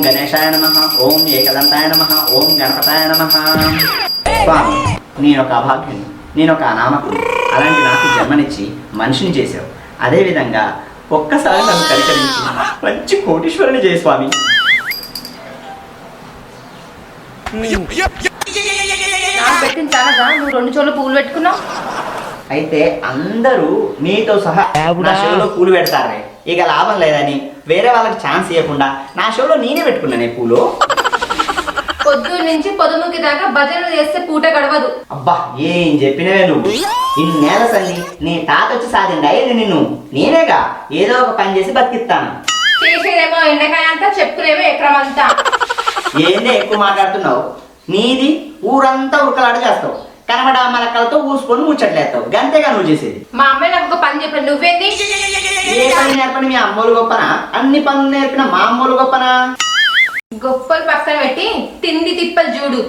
గణేశాయ నమః, ఓం ఏకదంతాయ నమః, ఓం గణపతాయ నమః. స్వామి, నేను ఒక అభాగ్యుని, నేను ఒక అనామకుని. అలాంటి నాకు జన్మనిచ్చి మనిషిని చేశావు. అదేవిధంగా ఒక్కసారి నన్ను కనికరించి మంచి కోటీశ్వరుని చేయ స్వామి. నాకు పెట్టిన చాలగా నువ్వు 2 చోట్ల పువ్వులు పెట్టుకున్నావు. అయితే అందరూ నీతో సహా నా షోలో పూలు పెడతారే, ఇక లాభం లేదని వేరే వాళ్ళకి ఛాన్స్ ఇవ్వకుండా నా షోలో నేనే పెట్టుకున్నానే పూలు. పొద్దున్న నుంచి పొద్దుముకి దాకా భజనలు చేస్తే పూట గడవదు. అబ్బా, ఏం చెప్పినవే నువ్వు. ఇన్నేళ్ళ సంది నీ తాత వచ్చి సాధిండా ఇది నిన్ను? నేనేగా ఏదో ఒక పని చేసి బతికిస్తాను. చేసేదేమో ఎండకాయ అంతా, చెప్పుకునేమో ఎకరం అంతా. ఏందే ఎక్కువ మాట్లాడుతున్నావు? నీది ఊరంతా ఉరకలాట చేస్తావు, కనబడ మలక్కలతో ఊసుకొని ముచ్చట్లేస్తావు. గంతేగా నువ్వు చేసేది. మా అమ్మాయి నాకు ఒక పని చెప్పాను, నువ్వేంది? ఏ పని నేర్పని మీ అమ్మోలు గొప్పనా? అన్ని పనులు నేర్పిన మా అమ్మోలు గొప్పనా? గొప్పలు పక్కన పెట్టి తిండి తిప్పలు చూడు.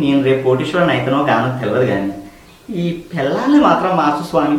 నేను రేపు కోటీశ్వరుని అయితేనో గానో తెలియదు కానీ ఈ పిల్లల్ని మాత్రం మార్చు స్వామి.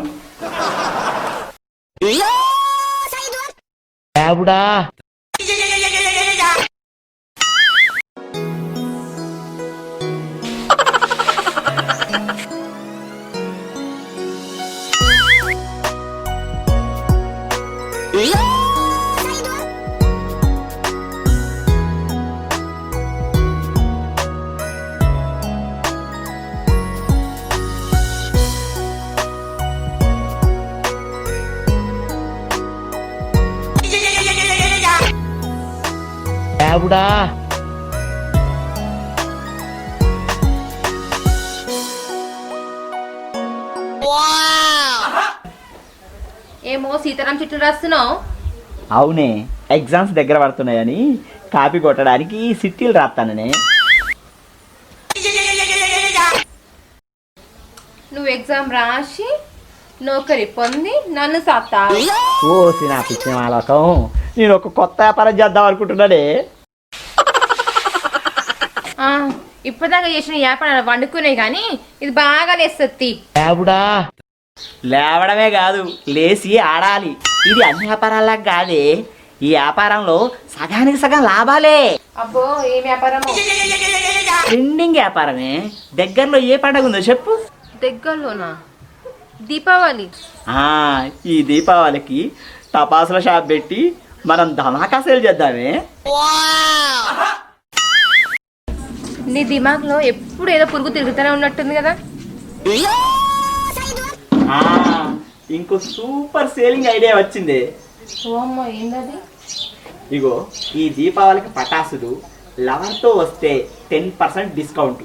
ఏమో సీతారాం చెట్లు రాస్తున్నావు? అవునే, ఎగ్జామ్స్ దగ్గర పడుతున్నాయని కాపీ కొట్టడానికి సిట్టీలు రాస్తాననే. నువ్వు ఎగ్జామ్ రాసి నౌకరి పొంది నన్ను సాత్తా? ఓ నా పిచ్చిన వాళ్ళకం, నేను ఒక కొత్త వ్యాపారం చేద్దాం అనుకుంటున్నానే. ఇప్పటిదాకా చేసిన వ్యాపారాలు వండుకునే గాని ఇది బాగా లేస్తుంది. లేవడమే కాదు, లేచి ఆడాలి. ఇది అన్ని వ్యాపారాలకు కాదే, ఈ వ్యాపారంలో సగానికి సగం లాభాలే. అబ్బో, ఏ వ్యాపారమో? ట్రెండింగ్ వ్యాపారమే. దగ్గరలో ఏ పండుగ ఉందో చెప్పు. దగ్గరలోనా? దీపావళి. ఈ దీపావళికి టపాసుల షాప్ పెట్టి మనం ధమాకా సేల్ చేద్దామే. నీ దిమాగ్లో ఎప్పుడు ఏదో పురుగు తిరుగుతూనే ఉన్నట్టుంది కదా. ఇంకో సూపర్ సేలింగ్ ఐడియా వచ్చింది. ఏంటది? ఇగో, ఈ దీపావళికి పటాసులు లవర్తో వస్తే 10% డిస్కౌంట్,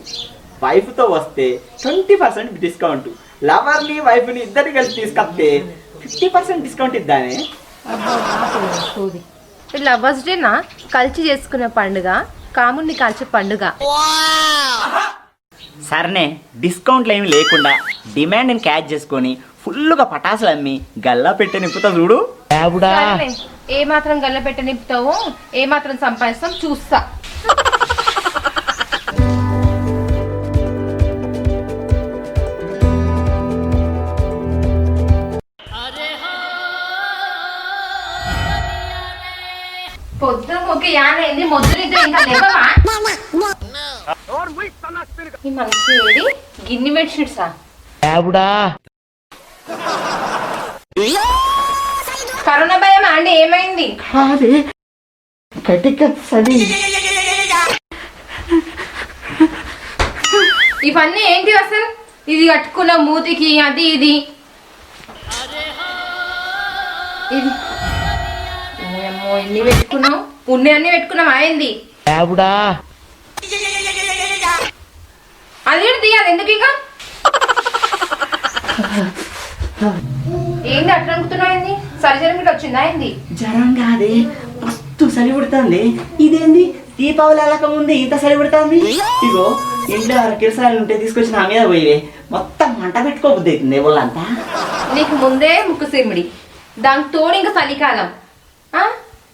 వైఫ్తో వస్తే 20% డిస్కౌంట్, లవర్ని వైఫ్ని ఇద్దరిని కలిసి తీసుకొస్తే 50% డిస్కౌంట్ ఇద్దానే. లవర్స్ డేనా కలిసి చేసుకునే పండుగ, కాముడిని కాల్చే పండుగ. సరేనే, డిస్కౌంట్లు ఏమి లేకుండా డిమాండ్ని క్యాచ్ చేసుకొని ఫుల్గా పటాసులు అమ్మి గల్లా పెట్టి నింపుతా చూడు. ఏ మాత్రం గల్ల పెట్టి నింపుతావో, ఏ మాత్రం సంపాదిస్తాం చూస్తా. పొద్దున ఒక యానైంది, మొద్దునిద్ర ఇంకా లేవవా? ఈ మనిషి ఏడి? గిన్ని బెడ్షీట్సా? కరోనా భయం అండి, ఏమైంది? ఇవన్నీ ఏంటి అసలు? ఇది కట్టుకున్న మూతికి అది ఇది ఎన్ని పెట్టుకున్నావు? పుణ్య అన్ని పెట్టుకున్నావు. అయింది అది తీయాలి ఎందుకు? ఇంకా ఏంది అట్లా అనుకుంటున్నావు? ఏంది సరిజరం గిట్ట వచ్చిందా? ఏంది జ్వరం కాదే, మస్తు చలి పుడుతుంది. ఇదేంది దీపావళి వెళ్ళక ముందే ఇంత చలి పుడుతుంది? ఇగో, ఇంట్లో కిరసాయలు ఉంటే తీసుకొచ్చి నా మీద పోయివే, మొత్తం మంట పెట్టుకోబుద్ది అవుతుంది వాళ్ళంతా. నీకు ముందే ముక్కు సిమ్మిడి, దానికి తోడు ఇంకా చలికాలం.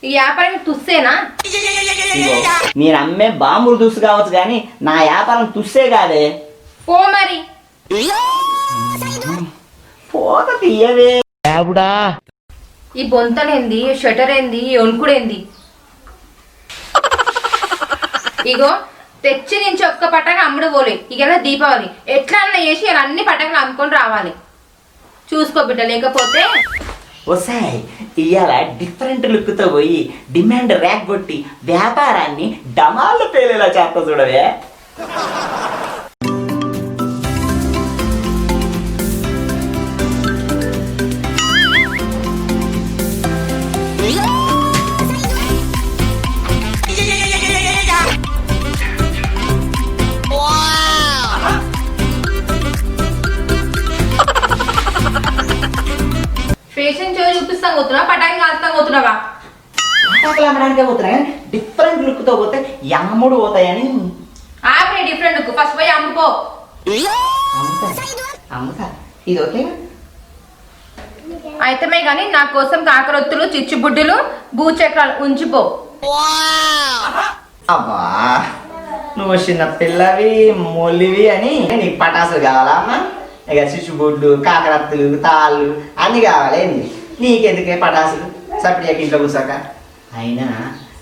ఈ వ్యాపారం తుస్సేనా? నేను అమ్మే బాంబులు తుస్సు కావచ్చు కానీ నా వ్యాపారం తుస్సే కాదే. పో మరి. పోత తీయవే. ఈ బొంతలేంది, షటర్ ఏంది, ఈ వణుకుడేంది? ఇగో తెచ్చి నుంచి ఒక్క పటాక అమ్ముడు పోలే. ఇక దీపావళి ఎట్లా అన్న చేసి ఇలా అన్ని పటాకులు అమ్ముకొని రావాలి. చూసుకో బిడ్డ, లేకపోతే వస్తాయి. ఇవాళ డిఫరెంట్ లుక్తో పోయి డిమాండ్ ర్యాక్ కొట్టి వ్యాపారాన్ని డమాలు పేలేలా చేస్తా చూడవే. ఫేషన్ షో చూపిస్తాం పోతున్నా, పటాకి కాల్స్తాం పోతున్నావా? పటాకులు అమ్మడానికే పోతున్నా కానీ డిఫరెంట్ లుక్తో పోతే యమ్ముడు పోతాయని. ఆపే డిఫరెంట్ లుక్, ఫస్ట్ పోయి అమ్ముకో. అమ్ముతా ఇది ఓకే. అయితమే గాని నా కోసం కాకరొత్తులు, చిచ్చుబుడ్డులు, భూచక్రాలు ఉంచిపో. అబ్బా నువ్వు చిన్న పిల్లవి మొల్లివి అని నీకు పటాసులు కావాలా అమ్మా? ఇక శిశుబుడ్లు, కాకరత్తులు, తాళ్ళు అన్నీ కావాలి. ఏంది నీకెందుకే పటాసులు? సపరేట్ ఇంట్లో కూర్చోక. అయినా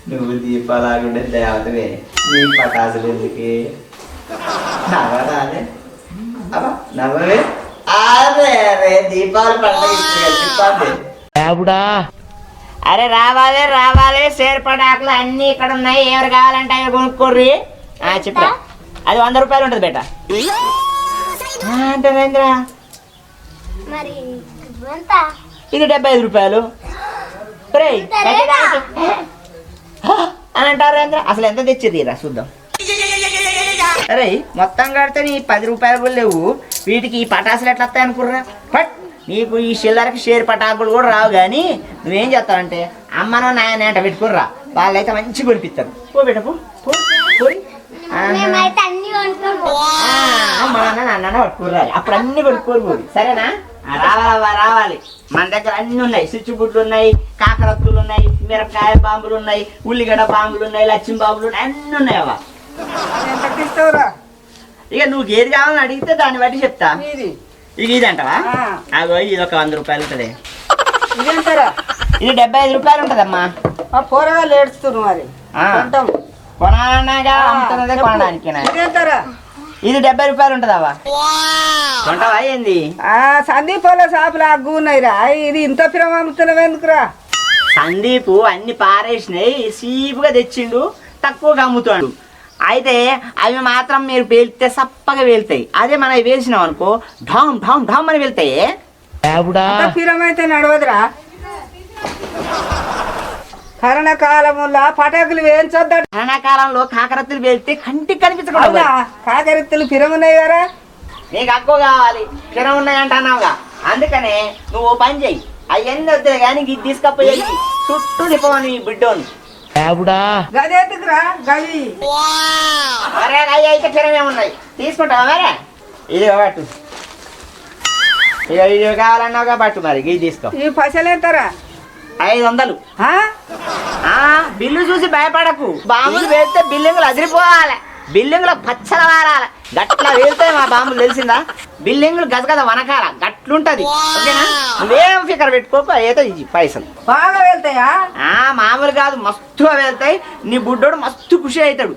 నువ్వు దీపాలాగుండే దేవతవే, నీ పటాసులు ఎందుకే? నవ్వరాదే అబ్బా, నవ్వవే. అరే అరే దీపావళి పండుగ దేవుడా. అరే రావాలి రావాలి, షేర్ పటాకులు అన్నీ ఇక్కడ ఉన్నాయి. ఎవరు కావాలంటే అవి కొనుక్కోర్రి. చెప్పరా, అది 100 రూపాయలు ఉంటుంది బేట. అంటేంద్రా ఇది 75 రూపాయలు అని అంటారు. ఏంద్రా అసలు ఎంత తెచ్చేది రా చూద్దాం. అరే మొత్తం కడితే నీ 10 రూపాయలు కూడా లేవు. వీటికి ఈ పటాసులు ఎట్లా వస్తాయి అనుకుర్రా? బట్ నీకు ఈ చిల్లరకి షేర్ పటాకులు కూడా రావు. కానీ నువ్వేం చేస్తావంటే అమ్మనో నాయన అంట పెట్టుకుర్రా, వాళ్ళైతే మంచిగా కొనిపిస్తారు. పో బేట పో. అన్న పట్టుకుర్రాలి, అప్పుడు అన్ని కొనుక్కోరు పోయి. సరేనా? రావాలవ్వా రావాలి. మన దగ్గర అన్ని ఉన్నాయి. స్విచ్బుడ్లు ఉన్నాయి, కాకరత్తులు ఉన్నాయి, మిరపకాయ బాంబులు ఉన్నాయి, ఉల్లిగడ్డ బాంబులు ఉన్నాయి, లక్ష్మీ బాంబులు ఉన్నాయి, అన్ని ఉన్నాయి అవ్వ. ఇక నువ్వు ఏది కావాలని అడిగితే దాన్ని బట్టి చెప్తా. ఇక ఇది అంటావా? అగో ఇది ఒక 100 రూపాయలు ఉంటుంది. ఇది 75 రూపాయలు ఉంటదమ్మా. పోరగాళ్ళు ఏడుస్తున్నారు మరి కొనాలన్నాగా అమ్ముతున్నదే కొనడానికి. ఇది 70 రూపాయలు ఉంటదవ్వా. కొంటావా ఏంది? సందీప్ షాపులు అగ్గున్నాయిరా. ఇది ఇంత పిరం అమ్ముతున్నావు ఎందుకురా? సందీప్ అన్ని పారేసినాయి, సీపుగా తెచ్చిండు, తక్కువగా అమ్ముతాడు. అయితే అవి మాత్రం మీరు పేలితే సప్పగా వెళ్తాయి. అదే మనం వేసినాం అనుకో ఢామ్ ఢామ్ ఢామ్ అని వెళ్తాయి. పిరం అయితే నడవదురా. కరణకాలంలో పటాకులు వేయించొద్దా? కరణకాలంలో కాకరత్తులు వెళ్తే కంటికి కనిపించకుండా. కాకరత్తులు పిరం ఉన్నాయి కదా. నీకు అక్కువ కావాలి, పిరం ఉన్నాయంటున్నావుగా, అందుకనే నువ్వు పని చెయ్యి. అవన్నీ వద్దులే కానీ ఇది తీసుకపోయి చుట్టూ తిప్పవని బిడ్డోని. గదేందుకురా గది? మరే అవి అయితే పిరమే ఉన్నాయి, తీసుకుంటావా? మరే ఇది పట్టు. ఇక ఇది కావాలన్నావుగా పట్టు. మరి ఇది తీసుకో. ఈ పైసలు ఎంతరా? 500. బిల్లు చూసి భయపడకు. బాంబులు వేస్తే బిల్డింగులు అదిరిపోవాలి, బిల్డింగులు పచ్చల వారాలి. గట్లా వెళ్తాయి మా బాంబులు, తెలిసిందా? బిల్డింగులు గజగజ వనకాల గట్లుంటది. ఓకేనా? నువ్వేం ఫికర్ పెట్టుకోకు. అయితే ఇది పైసలు బాగా వెళ్తాయా? మామూలు కాదు, మస్తుగా వెళ్తాయి. నీ బుడ్డోడు మస్తు ఖుషి అవుతాడు.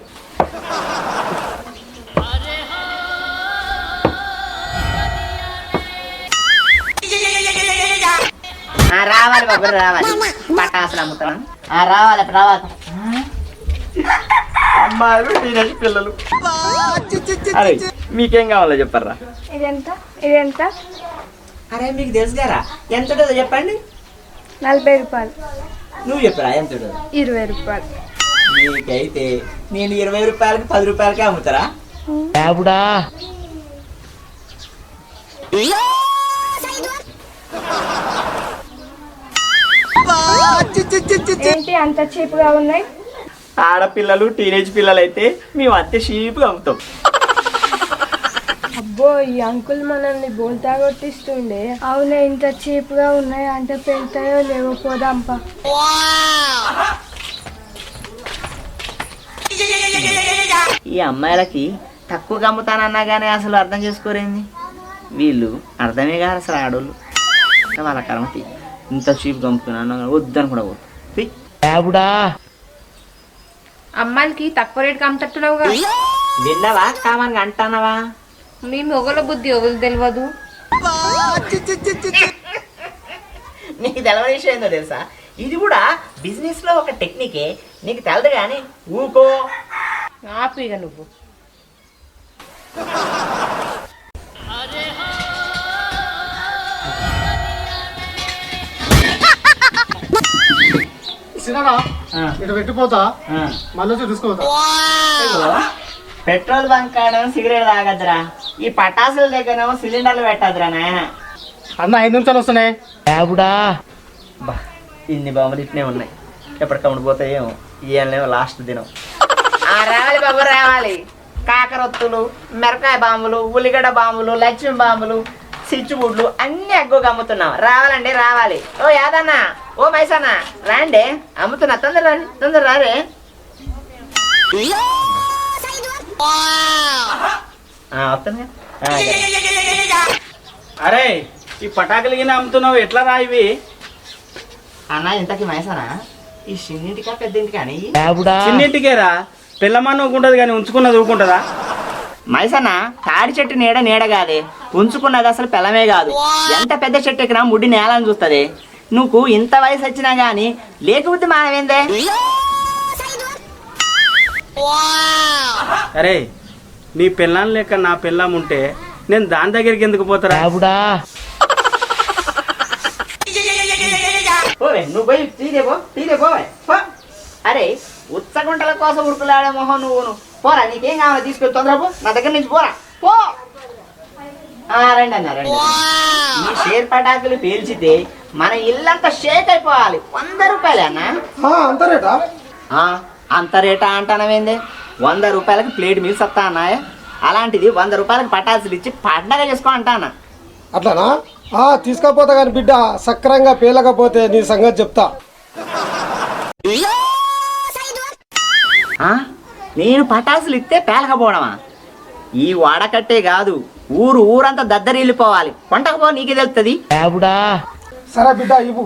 రావాలి బాబు రావాలి. పటాసులు అమ్ముతున్నాను. రావాలి రావాలి. అమ్మాయిలు టీనేజ్ పిల్లలు. అరే మీకేం కావాలో చెప్పరా? ఇదెంత? అరే మీకు తెలుసు కదా ఎంత ఉంటుందో చెప్పండి. 40 రూపాయలు. నువ్వు చెప్పరా ఎంత ఉంటుంది? 20 రూపాయలు. మీకైతే నేను 20 రూపాయలకి 10 రూపాయలకే అమ్ముతారా? ఏంటి అంత చీప్గా ఉన్నాయి? ఆడపిల్లలు టీనేజ్ పిల్లలు అయితే మేము అంతే చీప్గా అమ్ముతాం. అబ్బో ఈ అంకుల్ మనల్ని బోల్తా కొట్టిస్తుండే. అవునే, ఇంత చీప్గా ఉన్నాయి అంటే పెడతాయో లేవో, పోదాంపా. ఈ అమ్మాయిలకి తక్కువగా అమ్ముతానన్నా కానీ అసలు అర్థం చేసుకోరేంది వీళ్ళు? అర్థమే కాదు అసలు ఆడోళ్ళు. వాళ్ళ కర్మతి ఇంత చీప్ అమ్ముతున్నా వద్దని కూడా అమ్మాయిలకి తక్కువ రేటుకి అమ్ముతట్టున్నావుగా. విన్నావా కామన్గా అంటున్నావా? మీ మొగల బుద్ధి ఎవరు తెలియదు. నీకు తెలవని విషయం ఏందో తెలుసా? ఇది కూడా బిజినెస్ లో ఒక టెక్నికే. నీకు తెలదు కానీ ఊకో. ఆపు ఇక నువ్వు. ఇటు పెట్టిపోతా మళ్ళీ చూసుకోతా. పెట్రోల్ బంక్ కాడేమో సిగరెట్ తాగద్దురా, ఈ పటాసుల దగ్గరేమో సిలిండర్లు పెట్టద్దురా నాయన. అన్న 5 నిమిషాలు వస్తున్నాయి. ఇన్ని బాంబులు ఇట్నే ఉన్నాయి, ఎప్పటికప్పుడు పోతాయేమో. ఇయ్యాలేమో లాస్ట్ దినం. రావాలి బాబు రావాలి. కాకరొత్తులు, మిరకాయ బాంబులు, ఉల్లిగడ్డ బాంబులు, లక్ష్మి బాంబులు, స్విచ్ బుడ్లు అన్ని అగ్గుగా అమ్ముతున్నాం. రావాలండి రావాలి. ఓ యాదన్న, ఓ మైసన్న రాండి, అమ్ముతున్నా. తొందర రండి, తొందర రారే. వస్తున్నా. అరే ఈ పటాకులు గిన్నె అమ్ముతున్నావు ఎట్లా రా ఇవి? అన్న ఇంతకి మైసనా ఈ చిన్నింటికా పెద్ద ఇంటికా? చిన్నింటికేరా, పిల్లమని ఊకుంటది కానీ ఉంచుకున్నది ఊకుంటదా? మైసన్న తాడి చెట్టు నీడ నీడ కాదే, ఉంచుకున్నది అసలు పిల్లమే కాదు. ఎంత పెద్ద చెట్టు ఎక్కినా ముడ్డి నేలని చూస్తుంది. నువ్వు ఇంత వయసు వచ్చినా గానీ లేకపోతే మానవేందే? అరే నీ పిల్లం లెక్క నా పిల్లం ఉంటే నేను దాని దగ్గరికి ఎందుకు పోతారా? నువ్వు పోయి తీదేపో. అరే ఉచ్చగుంటల కోసం ఉరుకులాడే మొహం నువ్వు. పోరా, నీకేం కావాలో తీసుకొని తొందర పో, నా దగ్గర నుంచి పోరా పో. రండి అన్న రండి. ఈ షేర్ పటాకులు పేల్చితే మన ఇల్లంతా షేక్ అయిపోవాలి. 100 రూపాయలే అన్న. అంత రేటా? అంత రేటా అంటానవేంది? 100 రూపాయలకి ప్లేట్ మీల్స్ వస్తా అన్నాయ. అలాంటిది 100 రూపాయలకి పటాసులు ఇచ్చి పండగ చేసుకో అంటానా? అట్లానా? తీసుకోపోతా కానీ బిడ్డ సక్రంగా పేలకపోతే నీ సంగతి చెప్తా. నేను పటాసులు ఇస్తే పేలకపోవడమా? ఈ వాడకట్టే కాదు, ఊరంతా దద్దరిల్లిపోవాలి. కొంటకపో, నీకే తెలుస్తుంది. సరే బిడ్డ ఇవ్వు.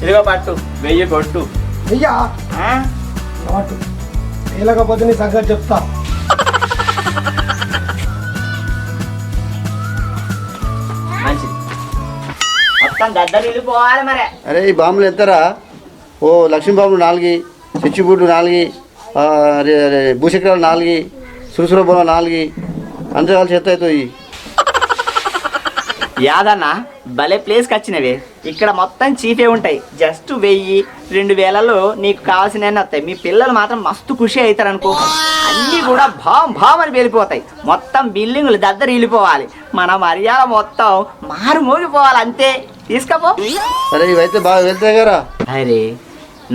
ఇదిగో పట్టు, 1000 కొట్టు. అయ్యా పేలకపోతే నీ సంగతి చెప్తా. మంచిది, మొత్తం దద్దరిల్లిపోవాలి మరి. అరే ఈ బాంబులు ఎత్తరా? ఓ లక్ష్మీ బాంబులు 4, స్విచ్ 4, భూచక్రాలు 4, సురసుర బొమ్మ 4, అంతే కలిసి ఎత్త అవుతాయి. యాదన్న భలే ప్లేస్కి వచ్చినవే. ఇక్కడ మొత్తం చీఫే ఉంటాయి. జస్ట్ 1000-2000లో నీకు కావాల్సినవన్నీ వస్తాయి. మీ పిల్లలు మాత్రం మస్తు ఖుషి అవుతారు అనుకో. అన్నీ కూడా భావం అని వెళ్ళిపోతాయి. మొత్తం బిల్డింగులు దద్దరు వెళ్ళిపోవాలి. మన మర్యాద మొత్తం మారుమోగిపోవాలి. అంతే, తీసుకపో. అరే ఇవైతే బాగా వెళ్తాయి కదా. అరే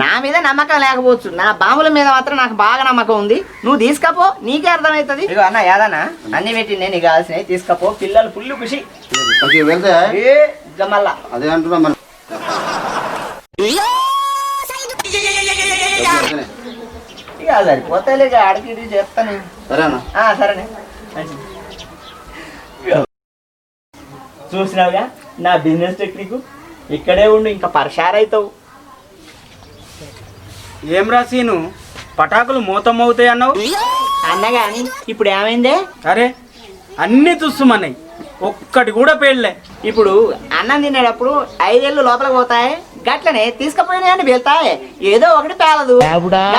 నా మీద నమ్మకం లేకపోవచ్చు, నా బాంబుల మీద మాత్రం నాకు బాగా నమ్మకం ఉంది. నువ్వు తీసుకపో, నీకే అర్థమవుతుంది. ఇగో అన్న యాదన్న, అన్ని పెట్టి నేను కావాల్సినవి తీసుకపో. పిల్లలు ఫుల్ ఖుషి. వెళ్తాయా? మళ్ళా అదే అంటున్నా మరి. ఇక సరిపోతాయి, ఇక అడిగి చెప్తాను. సరేనా? సరేనే. చూసినావుగా నా బిజినెస్ టెక్నిక్. ఇక్కడే ఉండు, ఇంకా పరిషారైతావు. ఏం రాసీను పటాకులు మోతమవుతాయి అన్నావు అన్నగాని ఇప్పుడు ఏమైందే? అరే అన్ని తుస్సుమన్నాయి, ఒక్కటి కూడా పేర్లే. ఇప్పుడు అన్నం తినేటప్పుడు 5 ఏళ్ళు లోపలికి పోతాయి, గట్లనే తీసుకుపోయినా అని వెళ్తాయి. ఏదో ఒకటి పేలదు.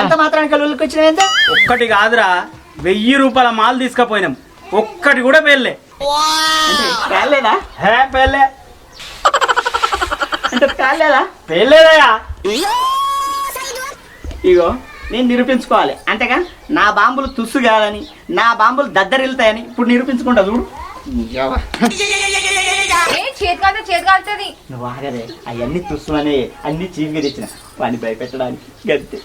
ఎంత మాత్రానికి కలుగులకి వచ్చినాయంటే ఒక్కటి కాదురా, 1000 రూపాయల మాల్ తీసుకుపోయినాం, ఒక్కటి కూడా పేర్లే. పేలేదా? పేర్లే అంటే పేలేదా? పేర్లేదయా. ఇగో నేను నిరూపించుకోవాలి. అంతేగా నా బాంబులు తుస్సు కాదని, నా బాంబులు దద్దరిల్తాయని ఇప్పుడు నిరూపించుకుంటా చూడు. చేతి కాలుతుంది. నువ్వు ఆగదే, అవన్నీ తుస్సు అని అన్ని చీఫ్గా తెచ్చిన వాడిని భయపెట్టడానికి. గంతే.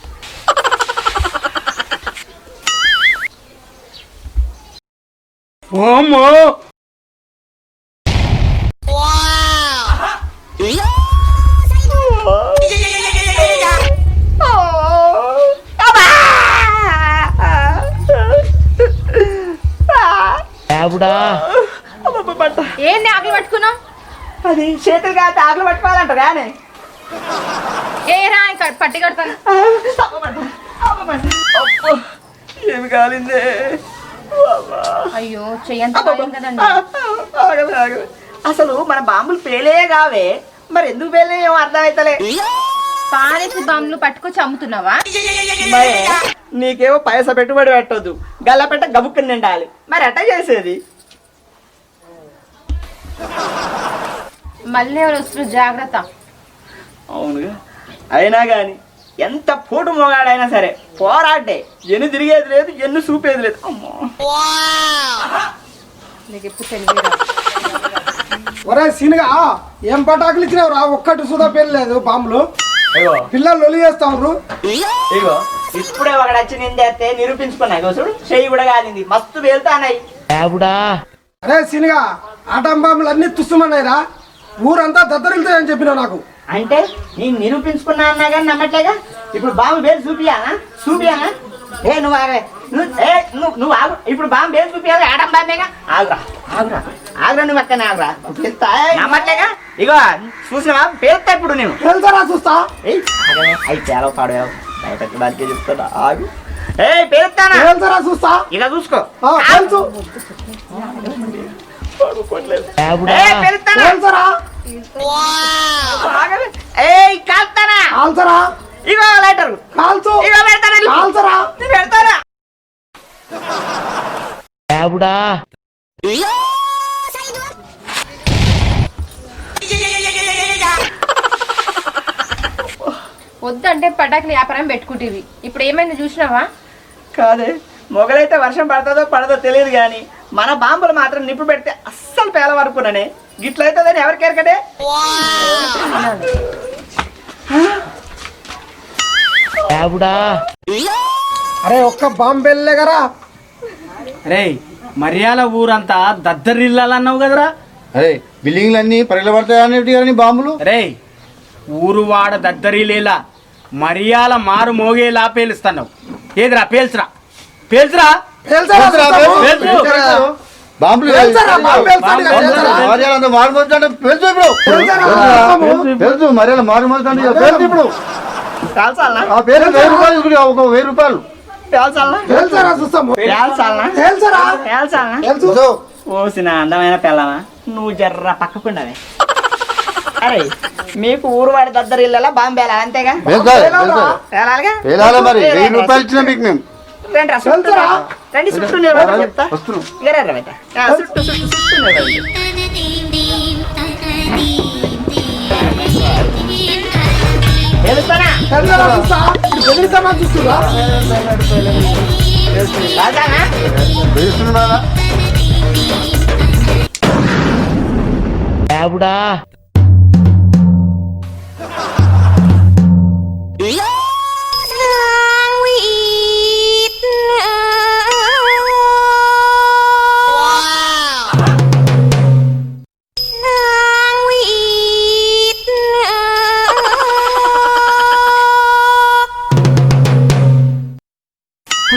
ఓమో పట్ట ఏంది ఆకులు పట్టుకున్నావు? అది చేతులు కాదు ఆకులు పట్టుకోవాలంట కానీ ఏ రా పట్టి కడతాను. ఏమి కాలిందే అయ్యో చెయ్యంత కదండి. అసలు మన బాంబులు పేలే కావే, మరి ఎందుకు పేలే ఏమో అర్థం అవుతలే. పారేసి బాంబులు పట్టుకొచ్చి అమ్ముతున్నావా? మరి నీకేమో పైసా పెట్టుబడి పెట్టొద్దు, గల్ల పెట్ట గబుక్కుని నిండాలి, మరి ఎట్ట చేసేది? మళ్ళీ ఎవరు వస్తారు, జాగ్రత్త. అవునుగా, అయినా కానీ ఎంత పోటు మొగాడైనా సరే పోరాటే, ఎన్ని తిరిగేది లేదు, ఎన్ని చూపేది లేదు. అమ్మో నీకు ఎప్పుడు తెలియదు. ఒరే సీనుగా ఏం పటాకులు ఇచ్చినావు రా, ఒక్కటి సుధా పెళ్ళలేదు బాంబులు. పిల్లలు లొలి చేస్తావు. ఇగో ఇప్పుడే ఒకటి వచ్చి నిందేస్తే నిరూపించుకున్నాయి. ఇగో చూడు, చెయ్యి కూడా కాలింది, మస్తు వెళ్తానాయి. అరే సీనుగా ఆటం బాంబులు అన్ని తుస్సుమన్నాయి రా, ఊరంతా దద్దరిల్తాయని చెప్పినావు నాకు. అంటే నేను నిరూపించుకున్నా అన్నా కానీ నమ్మట్లేగా. ఇప్పుడు బాంబు పేరు చూపియానా? చూపియానా? నువ్వు ఆగే, నువ్వు ఆగు. ఇప్పుడు బాంబు పేరు చూపియాలి, ఆటం బాంబేగా. ఆగురా ఆగురా ఆగురా, నువ్వు అక్కనే ఆగురా. నమ్మట్లేగా. ఇగో చూసినవా, పేరుతా ఇప్పుడు నేను తెలుసారా చూస్తా. అయి పేలవ పాడేవు బయటకు దానికే చెప్తాడా. ఆగు, పేరుతానా? తెలుసారా చూస్తా. ఇక చూసుకో. తెలుసు తెలుసరా. కాల్తానా? కాల్చరా. ఇగో లైటర్ కాల్చు. ఇగో పెడతానా? కాల్చరా. పెడతానా? వద్దంటే పటాకులు వ్యాపారం పెట్టుకుంటేవి. ఇప్పుడు ఏమైంది చూసినావా? కాదే, మొగలైతే వర్షం పడుతుందో పడదో తెలియదు కానీ మన బాంబులు మాత్రం నిప్పు పెడితే అస్సలు పేలవనుకున్నానే. గిట్లయితుందని ఎవరికెరకడే. అరే ఒక్క బాంబు వెళ్ళలేగరా. రే మర్యాల ఊరంతా దద్దరిల్లాలన్నావు కదరా. అరే బిల్డింగ్లు అన్ని పడతాయని బాంబులు. రే ఊరు వాడ దద్దరిలేలా మర్యాల మారు మోగేలా పేలుస్తున్నావు. ఏదిరా పేల్చురా, పేల్చురా. బాంబులు మర్యాద మారుమోతుంటే తెలుసు. ఇప్పుడు తెలుసు మర్యాద మారుమోతుంటే తెలుసు. ఇప్పుడు పేల్చాలనా? ఆ పేరు 1000 రూపాయలు, ఒక 1000 రూపాయలు. పేల్చాలనా? తెలుసారా చూస్తాము. పేల్చాలనా? తెలుసరా. పేల్చాలనా? తెలుసు. ఓసిన అందమైన పిల్లమా, నువ్వు జర్ర పక్కకుండానే. అరే మీకు ఊరు వాడి దగ్గర ఇళ్ళ బాంబు పేలాలి అంతేగా? పేలాలిగా. పేలాలి మరి. 1000 రూపాయలు ఇచ్చినా మీకు మేము. రండి చుట్టూ నిలబడి చెప్తా. చుట్టూ నిలబడి. తెలుస్తానా? తెలుసరా చూస్తా. ఎదురుతామా చూస్తురా. రాజానా? తెలుస్తున్నారా?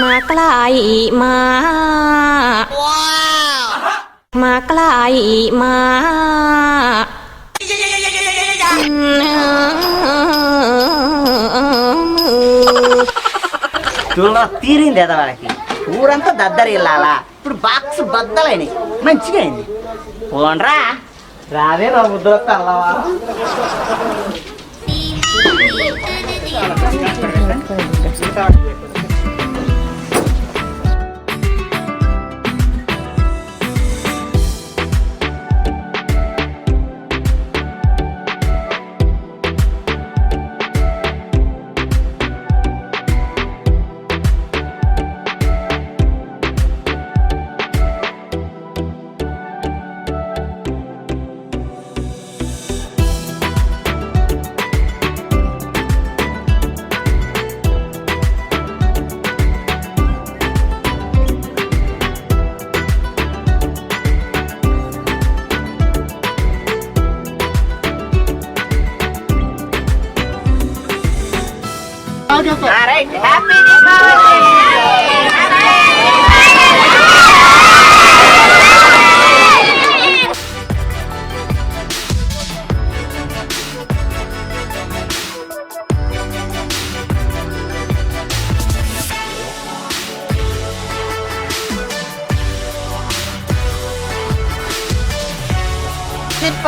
มาใกล้มาใกล้มา చూడ తీరింది ఏదో వాళ్ళకి. ఊరంతా దద్దరి వెళ్ళాలా. ఇప్పుడు బాక్స్ బద్దలైనవి, మంచిగా అయింది. పోండ్రా రావే నా ముద్దులో కల్లవా. All right, happy Diwali!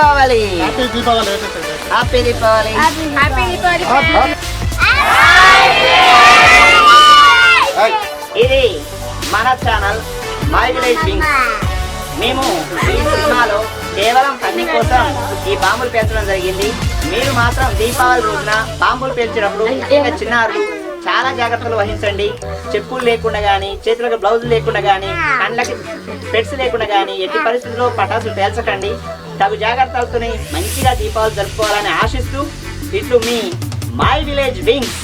Deepavali happy Deepavali. Happy Deepavali. Happy Deepavali. ఇది మన ఛానల్ మై విలేజ్ వింగ్స్. మేము ఈ సినిమాలో కేవలం ఫన్నీ కోసం ఈ బాంబులు పేల్చడం జరిగింది. మీరు మాత్రం దీపావళి రోజున బాంబులు పేల్చినప్పుడు ముఖ్యంగా చిన్నారులు చాలా జాగ్రత్తలు వహించండి. చెప్పులు లేకుండా కానీ, చేతులకు బ్లౌజులు లేకుండా కానీ, కండ్లకి స్పెట్స్ లేకుండా కానీ ఎట్టి పరిస్థితుల్లో పటాసులు పేల్చకండి. తగు జాగ్రత్తలతోనే మంచిగా దీపావళి జరుపుకోవాలని ఆశిస్తూ ఇట్లు మీ మై విలేజ్ వింగ్స్.